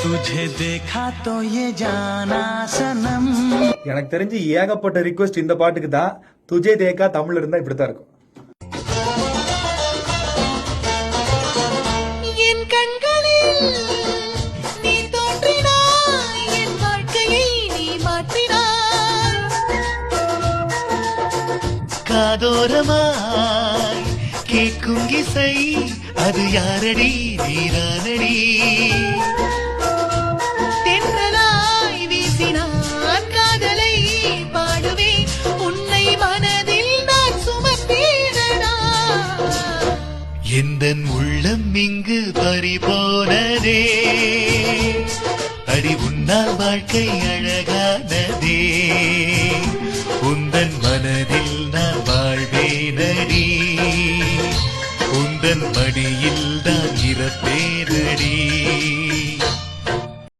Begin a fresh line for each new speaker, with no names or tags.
तुझे देखा तो ये जाना सनम.
எனக்கு தெரிஞ்சு ஏகப்பட்ட ரிக்வெஸ்ட் இந்த பாட்டுக்கு தான். துஜே தேக்கா தமிழ்ல இருந்தா இப்படித்தான் இருக்கும்.
என் கண்களில் நீ தோன்றினாய், என் வாழ்க்கையை நீ மாற்றினாய்.
காதோரமாய் கேட்கும் இசை அது யாரடி நீரானடி.
தென்றலாய் வீசினான் காதலை பாடுவேன், உன்னை மனதில் நான் சுமப்பேனடா.
எந்தன் உள்ளம் இங்கு பறிபோனதே, அடி உன்னால் வாழ்க்கை அழகானதே. உந்தன் மனதில் நான் வாழ்வேனடி, உந்தன் மடியில் நான் இறப்பேனடி.